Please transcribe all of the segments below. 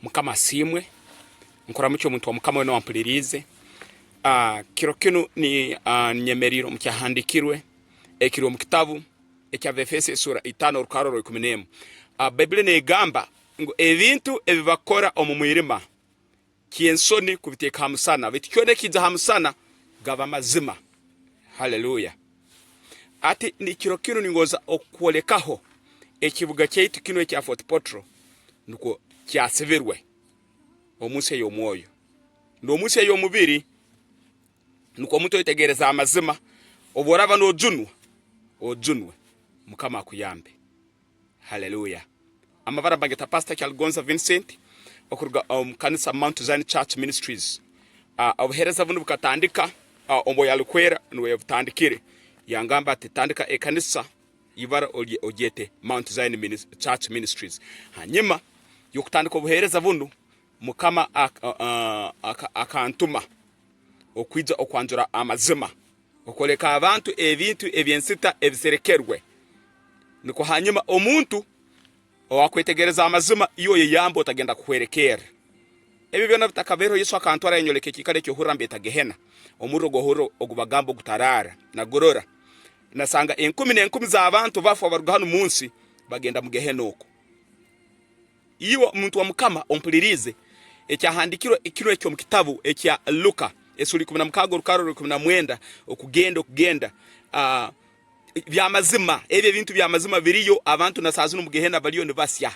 Mukama simwe nkora mucyo muntu wa mukama we no wampulirize. Kiro kinu ni nyemeriro mukyahandikirwe ekiro mu kitabu ekya Efeso sura 5 rukaro 11. Bible negamba ngo ebintu ebibakora omumwirima kiensoni kubiteka hamusana bitkyone kiza hamusana gaba mazima. Haleluya. Ati ni kiro kinu ningoza okwolekaho ekibuga cyaitu kino ekya Fort Portal nuko kyaseverwe omunsi y'omwoyo ndo munsi y'omubiri nuko muntu yitegereza amazima oboraba no ojunwe mukama akuyambe. Haleluya. Amabara bageta Pastor Charles Gonza Vincent okuruga kanisa Mount Zion Church Ministries obuhereza buno bukatandika ombo yalukwera no yabutandikire yangamba atandika ekanisa ibara ogyete Mount Zion Church Ministries. Hanyuma yokutandika obuhereza buno mukama akantuma okwiza okwanjura amazima okoleka abantu ebintu ebyensita ebiserekerwe niko hanyuma omuntu owakwetegereza amazima iyo yeyambo otagenda kwerekera ebi byona bitakabero Yesu akantwara enyoleke kikale cyo hurambe Gehena omuro gohoro ogubagambo gutarara na gorora nasanga 10 za abantu bafu abaruga hano munsi bagenda mu Gehena oko. Iyo umuntu wa mukama ompulirize ekyahandikiro ekiro ekyo mu kitabu ekya Luka esuri 10 rukaro 19 okugenda byamazima ebyo bintu byamazima biriyo abantu nasazi no mu Gehena baliyo ne basya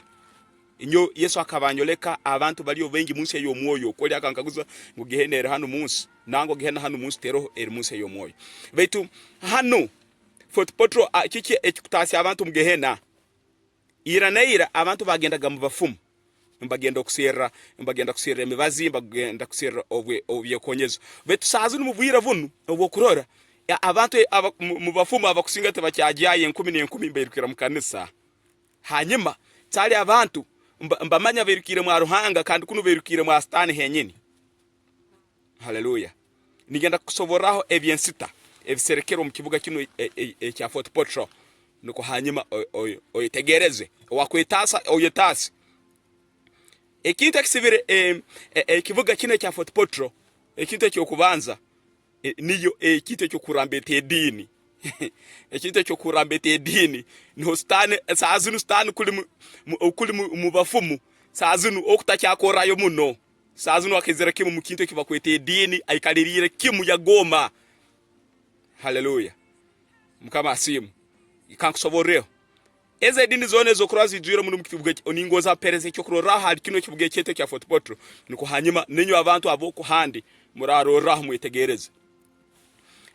inyo Yesu akabanyoleka abantu baliyo bengi munsi y'omwoyo koli akankaguza ngo Gehena eri hano munsi nango Gehena hano munsi tero eri munsi y'omwoyo baitu hano Fort Portal kiki ekikutasya abantu mu Gehena ira abantu bagendaga mu bafumu mbagenda okusera emibazi mbagenda kusera obyekonyezo betu sazi numubwira vunu obokurora abantu mu bafumu abakusinga tebakyajaye 10 mbirukira mu kanisa. Hanyuma tsali abantu mbamanya berukire mu aruhanga kandi kuno berukire mu astani henyini. Haleluya. Nigenda kusoboraho ebyensita ebiserekero mu kibuga kino ekya Fort Portal nuko hanyuma oyitegereze wakwetasa oyetasi ekintu ekisibire ekivuga kino ekya Fort Portal ekintu ekyokubanza niyo ekintu ekyokurambeta edini ekintu ekyokurambeta edini no stane sazinu stane kuli mu bafumu sazinu okutakyakorayo muno sazinu akizera kimu mu kintu ekibakwete edini ayikalirire kimu ya Goma. Haleluya. Mukama asimu ikankusoboreo eze dini zone zo cross jwira mu kibuga oningoza pereze cyo kurora hali kino kibuga cyete cya Fort Portal niko hanyuma nenyo abantu aboko handi muraro rahu mwitegereze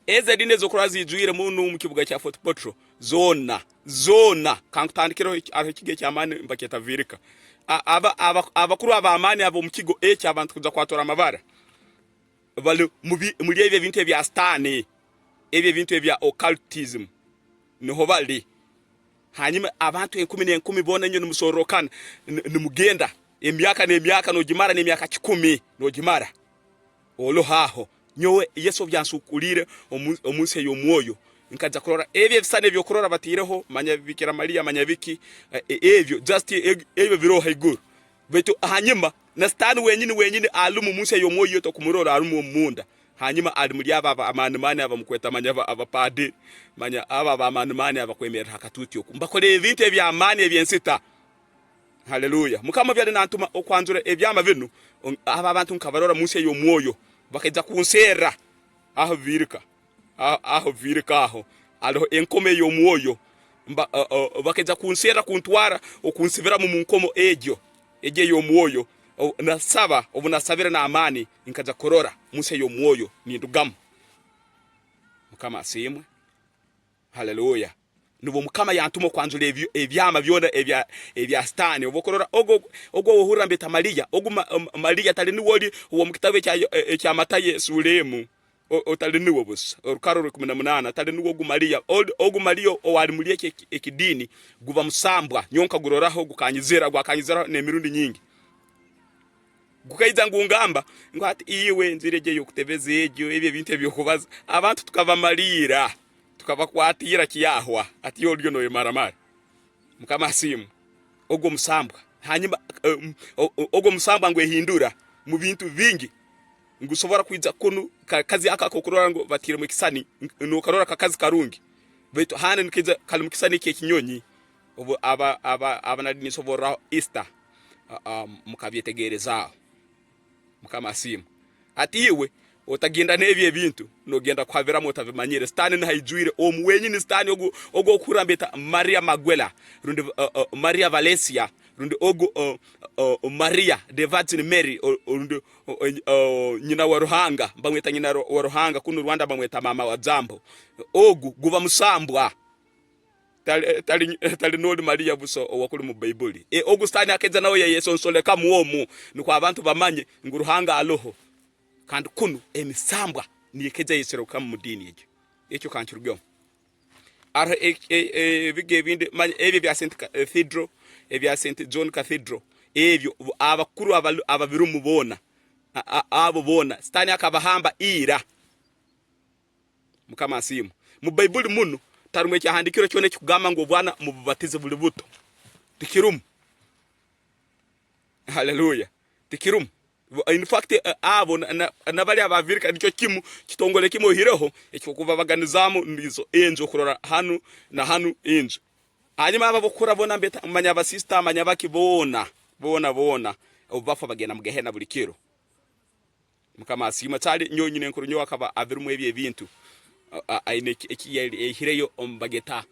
eze dini zo cross jwira mu kibuga cya Fort Portal zona kankutandikiro aho kige cyamane mbaketa virika abakuru abamani abo mu kigo abantu kuza kwatora amabara bali muri ebyo bintu bya stane ebyo bintu bya occultism niho bali. Hanyuma abantu 10 bona nyo musorokana nimugenda emyaka no gimara n'emyaka 10 no gimara olo haho nyowe Yesu byansukulire omunsi y'omwoyo nkaza kurora ebyo bisane byo kurora batireho manya Bikira Maria manya biki ebyo just ebyo biro haiguru beto. Hanyuma na stand wenyine alumu munsi y'omwoyo to kumurora alumu munda hanyuma ali muri aba amanimani aba mukweta manya aba padi manya aba amanimani aba kwemera hakatuti oku mbakole ebintu ebyamani ebyensita. Haleluya. Mukama byali nantuma okwanzura ebyama binu aba abantu nkabarora munsi y'omwoyo bakajja kunsera aho virika aho aliho enkome y'omwoyo bakajja kunsera kuntwara okunsibira mu nkomo eje y'omwoyo nasaba obunasabira na amani nkaza korora munsi y'omwoyo nindugamu. Mukama asimwe. Haleluya. Nubo mukama yantuma kwanzura ebyama byona ebya stane obokorora ogo ohurambeta Maria Maria tali ni woli uwo mukitabe cya Matayo Sulemu otali ni wobusa orukaro 18 tali ni wogu Maria Maria owali muri ekidini guba musambwa nyonka guroraho gukanyizera n'emirundi nyingi gukaiza ngungamba ngo ati iwe nzireje yokutebeze ejo ebyo bintu ebyokubaza abantu tukabamalira tukabakwatira kiyahwa ati yolyo no maramara. Mukama asimu ogwo musambwa hanyuma ogo musamba ngo ehindura mu bintu vingi ngusobora kwiza kuno kazi akakokurora ngo batire mu kisani no karora kakazi karungi beto hane nikiza kali mu kisani kinyonyi ubu aba nadini sobora Easter mukabyetegereza mukamasimu ati iwe otagenda nebye bintu no genda kwavera motavimanyire stani na haijwire omwenyini stani ogo kurambeta Maria Maguela rundi Maria Valencia rundi ogo Maria de Virgin Mary rundi nyina wa Ruhanga bamweta nyina wa Ruhanga kuno Rwanda bamweta mama wa Jambo ogu guva musambwa tali noli Maria buso wakuli mu Bible Augustine akeza nawe Yesu nsoleka muomu niko abantu bamanye nguruhanga aloho kandi kuno emisambwa niyekeza Yesu kam mudini ekyo kanchurugyo ara bigevinde ebyo bya St Cathedral ebya St John Cathedral ebyo abakuru ababiru mubona abo bona stani akabahamba ira mukamasimu mu Bible muno tarumwe cyahandikiro cyone kugama ngo bwana mu bubatize buli buto tikirum haleluya tikirum in fact abo nabali abavirika nicyo kimu kitongole kimo hireho ekyo kuva baganizamu ndizo enzo kurora hanu na hanu enzo hanyuma ababokura bona mbeta manya abasista manya bakibona bona obafa bagena mugehena buli kiro mukamasimu tali nyonyine nkuru nyo akaba abirumu ebye bintu aine hireyo bageta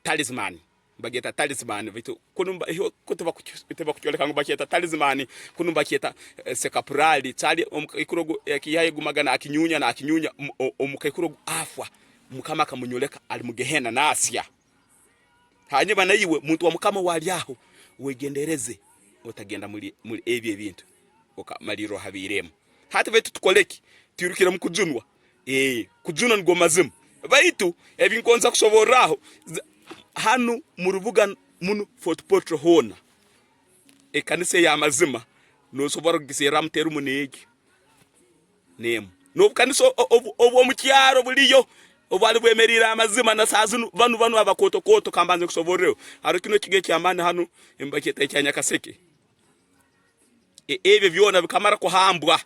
talisman bageta talisman vitu kunumba kutuba kutyoleka ngo baketa talisman kunumba kieta sekaprali tali ikurogo yakiyaye gumagana akinyunya omukekurogo afwa mukama kamunyoleka ali mugehena nasya hanyuma nayiwe muntu wa mukama wali aho wegendereze otagenda muri ebye bintu okamaliro habiremo hati vetu tukoleki tirukira mukujunwa kujuna ngo mazimu baitu ebinkonza kusoboraho hanu murubuga muno Fort Portal hona kanise ya mazima no sobora gisera mteru munegi nemu no kanisa obo mukyaro buliyo obali bwemerira amazima na sazunu banu abakoto kambanze kusoborero arukino kige kyamane hanu embaketa cyanya kaseke ebe byona bikamara kuhambwa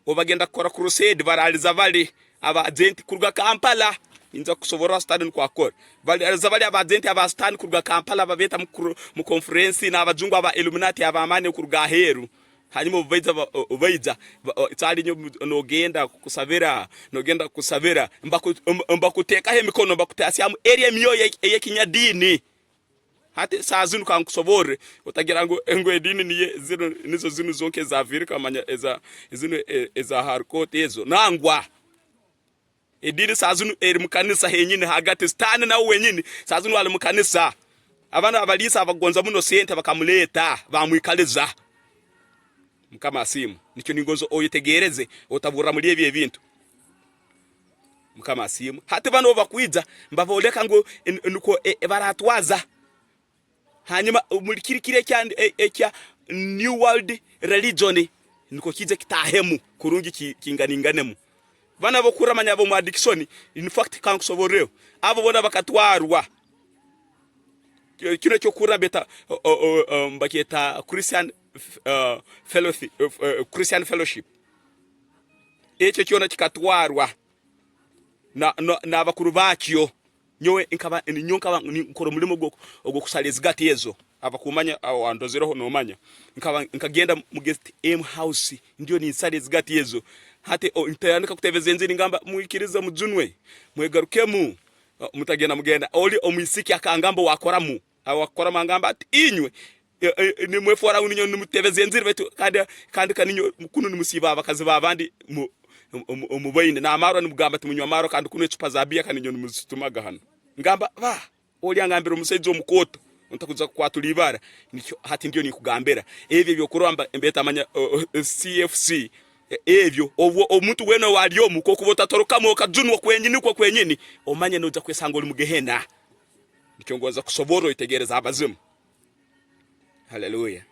obagenda kukora crusade baraliza bali aba agent kurga Kampala inza kusobora stadion kwa kor bali zabali aba agent aba stand kurga Kampala babeta mu conference na abajungu aba Illuminati aba amane kurga heru hanyuma ubaiza tsali no genda kusavera mbakuteka he mikono mbakutasiya mu area miyo yekinyadini hati sazinu kan kusobore utagira ngo edini nizo zinu zonke za Afrika manya eza harcourt ezo nangwa edini sazinu eri mukanisa henyine hagati stane na wenyine sazinu wali mukanisa abana abalisa abagonza muno sente bakamuleta bamwikaliza mukamasimu nicyo ningozo oyitegereze otabura muri ebye bintu mukamasimu hati bano bakwiza mbavoleka ngo nuko baratwaza hanyuma mulikirikire cyane ekya New World Religion niko kize kitahemu kurungi kinganinganemu bana bokura manyabo mu addiction in fact kan kusoboreo abo bona bakatwarwa kino cyo kura beta mbaketa Christian fellowship echo cyona kikatwarwa na abakuru bakyo nyowe inkaba nyonka nkoro mulimo gwo kusaleza gati yezo abakumanya awandozereho no manya nkagenda mu guest aim house ndio ni saleza gati yezo hate intayandika kutevezenze ngamba muikiriza mujunwe mwegarukemu mutagenda mugenda oli omwisiki akangambo wakoramu awakora mangamba ati inywe ni mwefora uninyo nimuteveze betu kandi kaninyo kuno nimusiba abakazi babandi umubayine na amaro nimugamba ati munywa amaro kandi kuno icupa za bia kaninyo nimusitumaga hano ngamba ba oli angambira umusejo omukoto ntakuza kwatulibara nicyo hati ndio nikugambera ebyo byokuramba embeta amanya CFC ebyo omuntu weno waliyo muko kubota torokamo kajunwa kwenyini omanye noja kwesanga oli mugehena nikyongoza kusoboro itegereza abazimu haleluya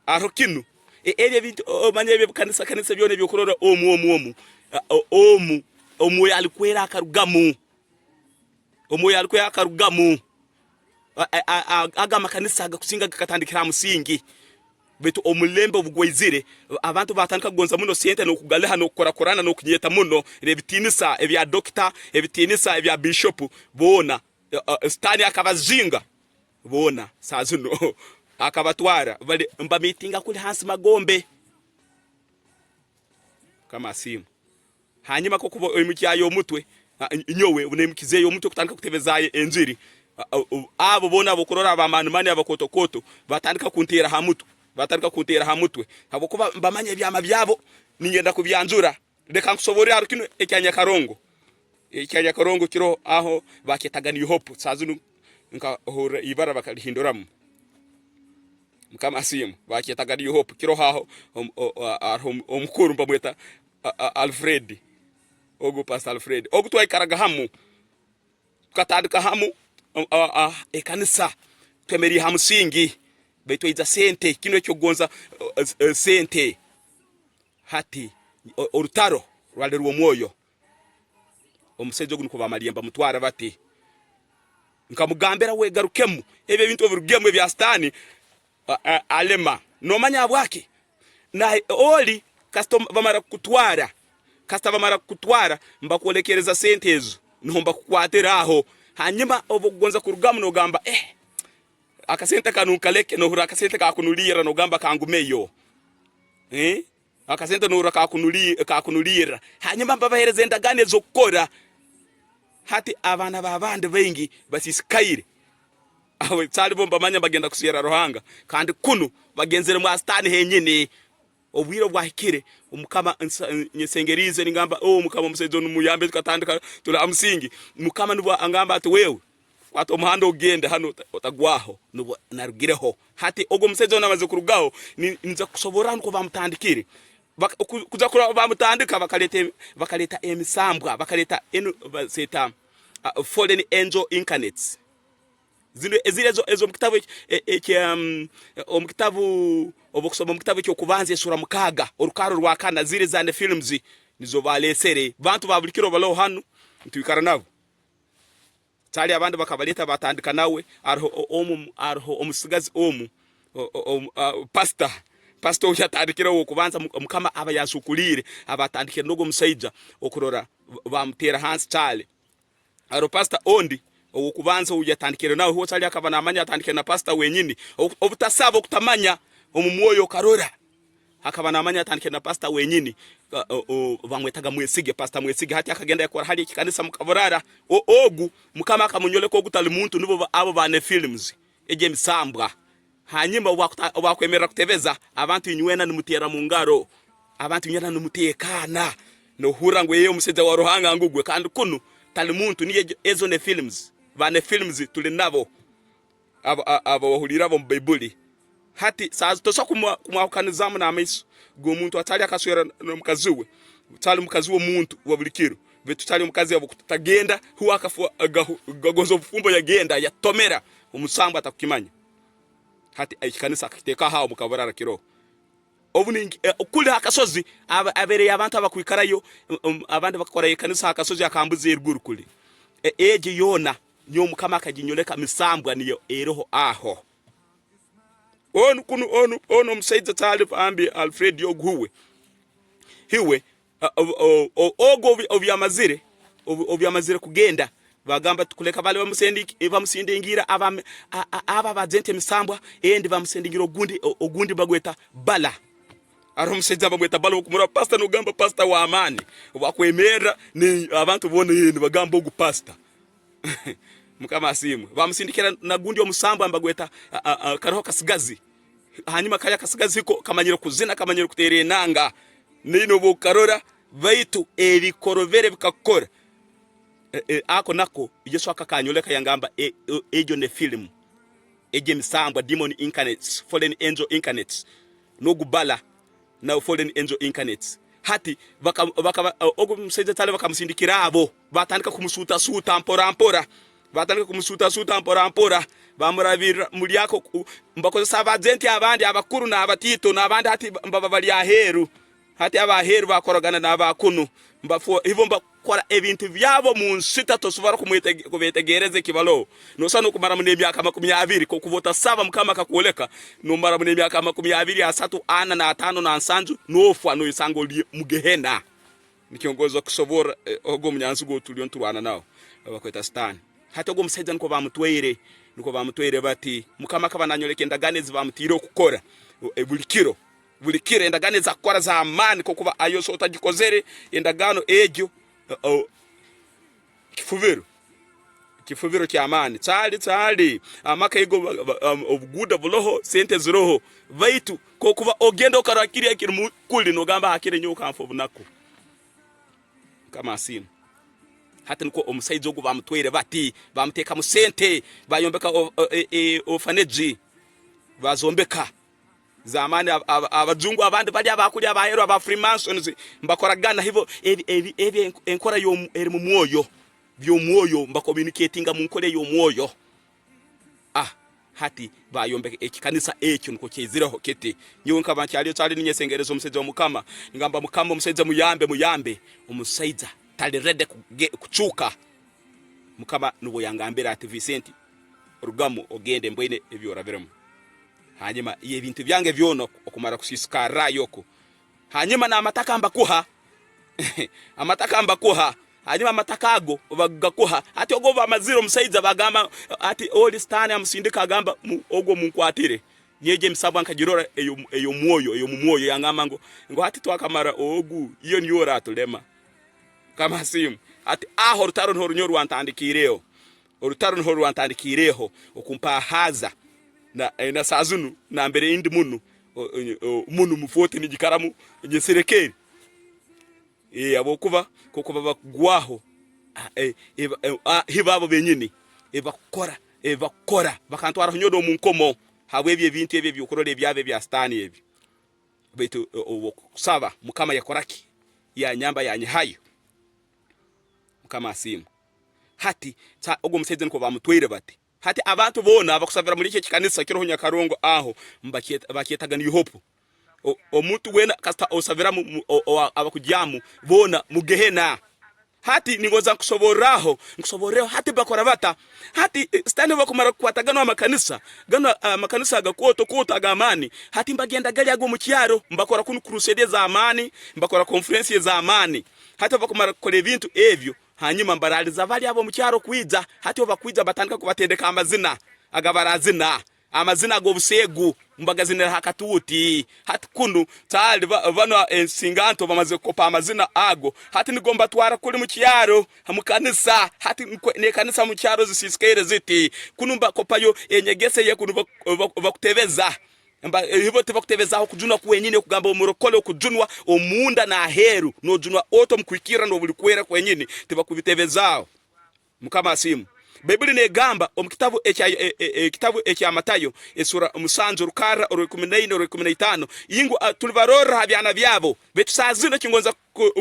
arokinu ebyo bintu omanye ebyo kanisa byone byokurora omu yalikwera akarugamu aga makanisa agakusinga gatandikira musingi betu omulembe obugwizire abantu batandika kugonza muno sente no kugaleha no kukorakorana no kunyeta muno ebitinisa ebya doctor ebitinisa ebya bishop bona stani akabazinga bona sazuno akabatwara bali mbamitinga kuli hansi magombe kama simu hanyuma ko kubo emukyayo omutwe nyowe unemukizeyo omutwe kutandika kutebezaye enjiri abo bona bokorora abamani mani abakotokoto batandika kuntera hamutu batandika kuntera hamutwe abo kuba mbamanye byama byabo ningenda kubyanzura reka nkusobore arukino ekyanya karongo kiro aho baketagani hope sazunu nka hora ibara bakalihinduramu mukama simu baketagani hope kiro haho omukuru mbamweta Alfred ogu pastor Alfred ogu twayikaraga hamu katandika hamu ekanisa twemeri hamusingi betwaiza sente kino cyo gonza sente hati orutaro rwale ruwo mwoyo omusejo gunuko bamaliyamba mutwara bati nkamugambera we garukemu ebe bintu burugemu ebya stani alema no manya bwake na oli bamara kutwara mbakolekereza sente ezo nomba kukwateraho hanyuma obugonza kurugamu no gamba akasente kanukaleke no hura akasente kakunulira no gamba kangumeyo akasente no hura kakunulira hanyuma babahereze ndagane zokora hati abana babande bengi basisikaire aho tsali bomba manya bagenda kusiyera rohanga kandi kunu bagenzere mu astani henyene obwiro bwahikire umukama nyesengerize ningamba umukama musezo numuyambe tukatandika tula amsingi mukama nubo angamba ati wewe wato muhando ugende hano otagwaho nubo narugireho hati ogo musezo namaze kurugaho ninza kusobora nko bamutandikire kuza kura bamutandika bakaleta emisambwa bakaleta seta fallen angel incarnates zilezo ezo mukitabu omukitabu obukusoma mukitabu cyo kubanze sura mukaga orukaro rwakana zile zane films nizo balesere bantu babulikiro balo hanu ntwikara nabo tali abandi bakabaleta batandika nawe arho omusigazi pastor yatandikira wo kubanza mukama aba yasukulire abatandikira nogo musaija okurora bamutera hansi chale aro pastor ondi okubanza uyatandikira nawe ho tali akaba namanya atandikira na pastor wenyini obutasaba okutamanya omumwoyo karora akaba namanya atandikira na pastor wenyini bamwetaga mwesige pastor mwesige hati akagenda yakora hali ikanisa mukaborara ogu mukama akamunyole ko gutali muntu nubo abo bane films eje misambwa hanyuma wakwemera kutebeza abantu inywena numutera mu ngaro abantu inywena numutekana no hura ngwe yo museze wa rohanga ngugwe kandi kunu tali muntu niye ezo ne films bane films tuli nabo abo wahulira bo mbibuli hati sazo tosa kumwakanizamu na amiso go muntu atali akaswera no mukazuwe tali mukazuwe muntu wabulikiro betu tali mukazi yabo kutagenda huwa akafu gagozo bufumbo yagenda yatomera umusamba atakukimanya hati ikanisa akiteka hawo mukabarara kiro obuningi kuli akasozi abere abantu abakwikarayo abandi bakora ikanisa akasozi akambuze eruguru kuli eje yona nyo mukama akajinyoleka misambwa niyo eroho aho onu msaiza tali ambi Alfred yoguwe hiwe ogo obyamazire kugenda bagamba tukuleka bale bamusindingira aba bazente misambwa endi bamusindingira ogundi bagweta bala aro musaiza bagweta bala okumura pastor no gamba pastor wa amani bakwemera ni abantu bone yini bagamba ogu pastor mukama simu bamusindikira na gundi omusambwa mbagweta karoho kasigazi hanyuma kaya kasigazi ko kamanyiro kuzina kamanyiro kutere nanga nino bokarora baitu ebikorovere bikakora ako nako Yesu akakanyoleka yangamba ejo ne film eje misambwa demon incarnates fallen angel incarnates no gubala na fallen angel incarnates hati baka ogo mseje tale bakamusindikira abo batandika kumusuta mpora batandika kumusuta mpora bamuravira muri yako mbako sabazenti abandi abakuru na abatito na abandi hati mbaba bali aheru hati abaheru bakorogana na abakunu mbafo hivyo bakora ebintu byabo mu nsita tosubara kubetegereze kibalo no sano kumara mu myaka 20 ko kuvota saba mukama akakuoleka no mara mu myaka 23 ana na 5 na nsanju no fwa no isango mu Gehena nikiongozi wa kusobora ogo munyanzi go tulio nturwana nawo abakweta stan hata ogo musaiza nko bamutwere bati mukama kabananyoleke ndagane zibamutiro kukora bulikiro endagane za kora za amani ko kuba ayo so tagikozere endagano egyo kifuviro kya amani tsali amaka igo obuguda buloho sente ziroho baitu ko kuba ogendo karakiri akiri kuli no gamba hakire nyoka amfo bunako kama asino hata niko omusaiza ogo bamutwere bati bamuteka mu sente bayombeka orphanage bazombeka zamani abazungu abandi bali abakuli abahero aba Freemasons mbakoragana hivyo ebi enkora yo eri mu mwoyo by'omwoyo mbacommunicatinga mu nkole yo mwoyo hati bayombe ekikanisa ekyo nko kyezireho kete nyonka bankyali tsali ninyesengerezo omusaiza omukama ngamba mukama omusaiza muyambe omusaiza tali rede kuchuka mukama nubo yangambira ati Vincent Rugamo ogende mbwene ebyo raveremo hanyuma ibintu byange byono okumara kusisikara yoko hanyuma na amataka ambakuha hanyuma amatakago bagakuha ati ogo bamaziro musaiza bagamba ati all stane amusindika agamba ogo munkwatire nyeje msabwa nkagirora eyo mwoyo yangama ngo ati twakamara ogu iyo niyo ratulema kama simu ati rutaro ntorunyoru wantandikireho okumpa haza na sazunu na mbere indi munu mufoti nigikaramu nyeserekeri abokuba kokuba bagwaho hibabo benyini ebakora bakantwara nyodo mu nkomo habwe ebintu ebyo byokorole byabe bya stani ebyo betu okusaba mukama yakoraki ya nyamba ya nyahayo mukama asimu hati ogo musaiza nko bamutwire bati hati abantu bona abakusavira muri iki kikanisa kiroho Nyakarongo aho bakiyetagana yuhopo omuntu wena kasta osavira abakujyamu bona mu Gehena hati ningoza nkusoboreho hati bakora bata hati stane bakumara kwatagana amakanisa amakanisa agakoto agamani hati mbagenda gali ago mu kyaro mbakora kunu crusade za amani mbakora conference za amani hati bakumara kole ebintu evyo hanyuma mbaraliza bali abo mu kyaro kwiza hati obakwiza batandika kubatendeka amazina go busegu mbagazinira hakatuti hati kunu tali bano ensinganto bamaze kopa amazina ago hati nigomba twara kuli mu kyaro hamukanisa hati ne kanisa mu kyaro zisisikere ziti kunu bakopayo enyegese ye kunu bakutebeza hivyo tibakutebezaho kujunwa kwenyine kugamba umurokole okujunwa omunda na heru no junwa oto mkwikira no bulikwera kwenyine tibakubitebezaho mukama asimu Biblia negamba omukitabu ekya Matayo esura musanzu rukara 14:15 yingu tulibarora habyana byabo betusazino kingonza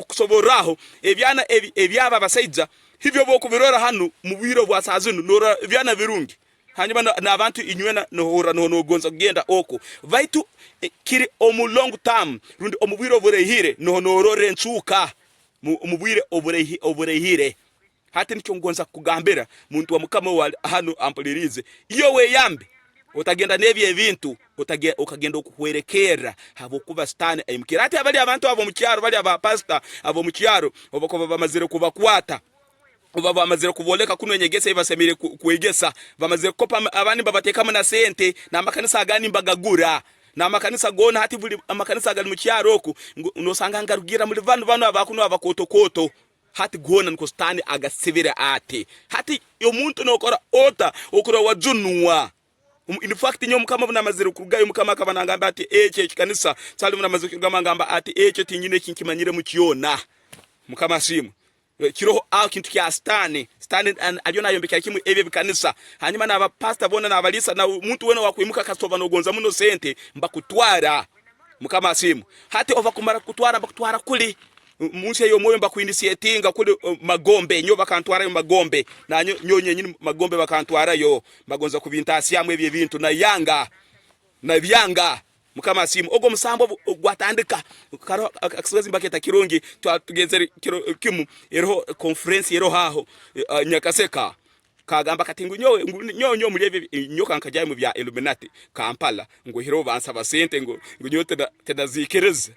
kusoboraho ebyana ebyaba basaiza hivyo boko birora hanu mu biro bwa sazino nora byana birungi hanyuma na abantu inywena no gonza kugenda oko baitu kiri omulongo tam rundi omubwiro burehire no norore nsuka omubwire oburehire hati nikyongonza kugambira muntu wa mukama wa hano ampulirize iyo we yambe utagenda nebye ebintu ukagenda okuhwerekera habo kuba stane ayimkira hati abali abantu abo mu kyaro bali aba pastor abo mu kyaro obako bamazire kubakwata ubaba bamazire kuboleka kuno nyegese basemire kuegesa bamazire kopa abani babatekamo na sente na makanisa agani mbagagura na makanisa gona hati buli amakanisa agali mu kyaro oku nosanga ngarugira muri bano abakuno abakotokoto hati gona nko stani agasivira ate hati yo muntu nokora ota okura wajunwa in fact nyo mukama buna mazire kurugayo mukama akabana ngamba ati eche kikanisa tsali buna mazire kugamba ngamba ati eche tinyine kinkimanyire mu kiyona mukama simu kiroho kintu kya stani aliona yombeka kimu ebye bikanisa hanyuma na aba pastor bona na abalisa na muntu wena wakwimuka kasova no gonza muno sente mbakutwara mukama simu hati ova kumara bakutwara kuli munsi yo moyo mbakuinitiatinga kuli magombe nyo bakantwara yo magombe na nyonye nyini magombe bakantwara yo bagonza kubinta asiamwe ebye bintu na byanga mukama simu ogo musambo gwatandika karo akasozi mbaketa kirungi tugezere kimu eroho conference eroho haho nyakaseka kagamba katingu nyo mulebe nyoka nkajaye mu bya Illuminati Kampala ngo hero bansa basente ngo nyote tedazikiriza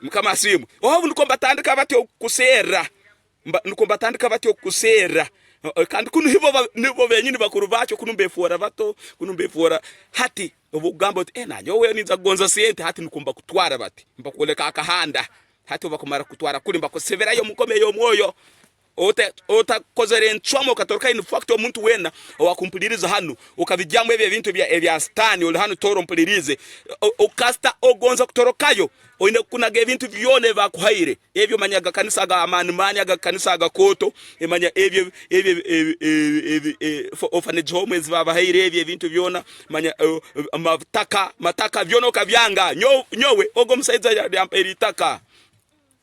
mukama simu oho nuko batandika bati kusera nuko batandika bati kusera kandi kunu hibo nibo benyini bakuru bacho kunu befora bato kunu befora hati obugambo nanyo we ninza gonza sente hati nukumba kutwara bati mbakoleka akahanda hati bakumara kutwara kuli mbakosevera yo mukome yo mwoyo ota kozere ntwamo ukatoroka in fact omuntu wena wakumpuliriza hanu ukabijamwe ebyo bintu bya stani ole hanu toro mpulirize ukasta ogonza kutorokayo oine kunaga ebintu byone bakuhaire ebyo manyaga kanisa ga amani manyaga kanisa ga koto emanya ebyo orphanage homes babahaire ebyo bintu byona manya mataka byono kabyanga nyowe ogo musaiza ya eritaka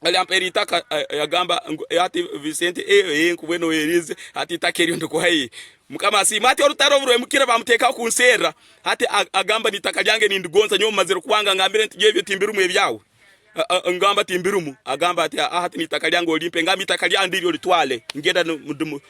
Alimperitaka yagamba yati Vicente nkubweno yerize ati takeri ndo kuhayi mukama si mati orutarovurwe mukira bamuteka ku nsera ati agamba nitakalyange nindigonza nyo mazero kwanga ngambire ntiyebyo timbirumu ebyawe ngamba timbirumu agamba ati hati nitakalyange olimpe ngami takalya ndiri olitwale ngenda ndumu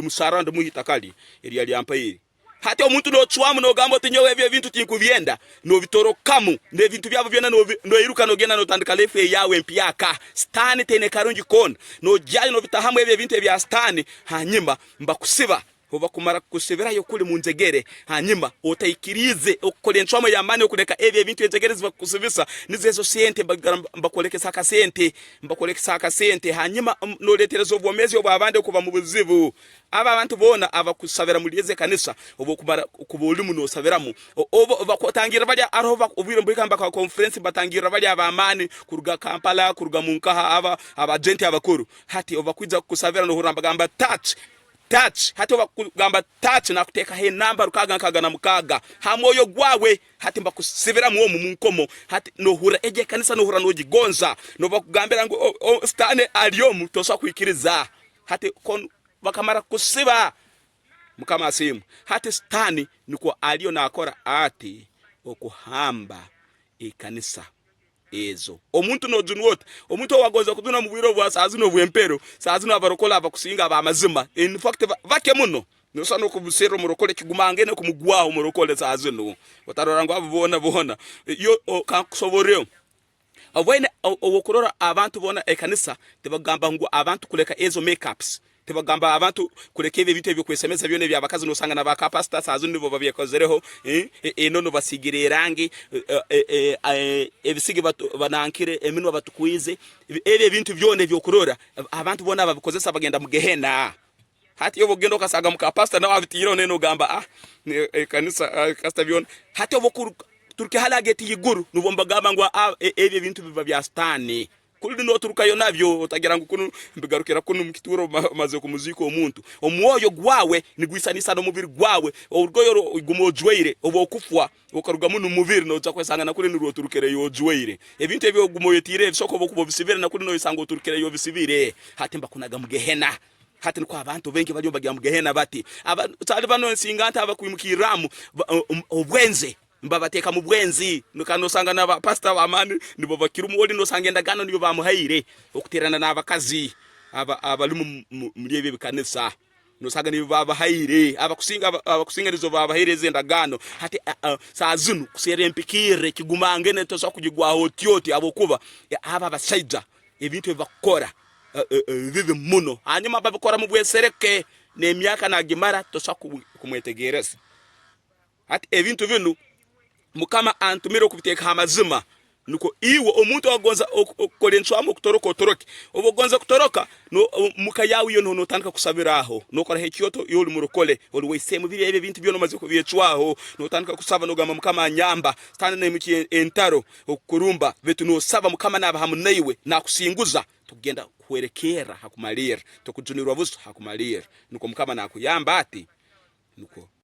sara ndumu hitakali eri aliampairi hati omuntu no chwamu no gambo tinyowe ebyo bintu tinkubyenda no bitorokamu ne bintu byabo byona no iruka no gena no tandika lefe yawe mpyaka stani tene karungi kon no jali no bitahamwe ebyo bintu ebya stani hanyima mbakusiba oba kumara kusevera yo kuli munzegere hanyima otaikirize okole ntwamo ya mani okuleka ebyo bintu enzegere zibakusibisa nizezo sente mbakoleke saka sente hanyima no leterezo obwomezi obwabande kuba mu buzibu aba abantu bona abakusabera mulize kanisa obo kumara kubulimu no saberamu obo bakotangira bali arova ubwire mbikamba ka conference batangira bali abamani kuruga Kampala kuruga munkaha abagenti abakuru hati obakwiza kusavera no huramba gamba touch hati bakugamba touch na kuteka he namba rukaga na mukaga hamoyo gwawe hati mbakusivira mu munkomo hati no hura eje kanisa no hura no gigonza no bakugambira ngo stane aliyomu tosa kuikiriza hati kon bakamara kusiba mukama simu hati stani niko aliyo na akora ati okuhamba ikanisa ezo omuntu no junwote omuntu wagoza kuduna mu bwiro bwa sazino bwempero sazino abarokola abakusinga abamazima in fact vake muno nosa no kubusero murokole kigumange no kumugwaho murokole sazino otarora ngo abubona yo kankusoboreo abwene owokurora abantu bona ekanisa tebagamba ngo abantu kuleka ezo makeups tebagamba abantu kuleka ebintu ebyo kwesemeza byone byabakazi no sanga nabaka pastor sazino nibo babyekozereho enono basigire erangi ebisigi banankire emino batukwize ebyo bintu byone byokurora abantu bona babikozesa bagenda mu gehena hati yobo gendo kasaga muka pastor nawe abitiro neno gamba kanisa kasta byone hati yobo turke halageti yiguru nubomba gamba ngo ebyo bintu biba bya stani kuli no turuka yo navyo utagira ngo kunu mbigarukira kunu mukituro maze ku muziko omuntu omwoyo gwawe nigwisanisa no mubiri gwawe urgoyo igumojweire obokufwa okaruga muno mubiri no tsakwesanga na kuli nuru turukere yo jweire ebintu ebyo gumoyetire soko bokubo bisibire na kuli no isango turukere yo bisibire hatimba kunaga mugehena hati nko abantu bengi bali bagira mugehena bati abali bano singanta abakwimukiramu obwenze mbabateka mu bwenzi nukanosanga na pastor wa amani nibo bakirumu oli no sangenda gano nibo bamuhaire okuterana nabakazi abalumu mliebe bikanisa no sanga nibo babahaire abakusinga nizo babahaire zendagano hati sazunu kuserempikire kigumange netosa kugigwa hotioti abokuba aba basaija ebintu bakora vive muno hanyuma babikora mu bwesereke nemyaka nagimara tosa kumwetegereza hati ebintu binu mukama antumiro kubiteka hamazima nuko iwo omuntu wagonza okolenswamo kutoroka obogonza kutoroka no mukayawi yo no tanka kusabiraho no kora hekiyoto yoli murokole olwese mubiri ebe bintu byono maze kubyecwaho no tanka kusaba no gamba mukama nyamba stana ne muki entaro okurumba betu no saba mukama naba hamunaiwe na kusinguza tugenda kwerekera hakumalira tokujunirwa buso hakumalira nuko mukama nakuyamba ati nuko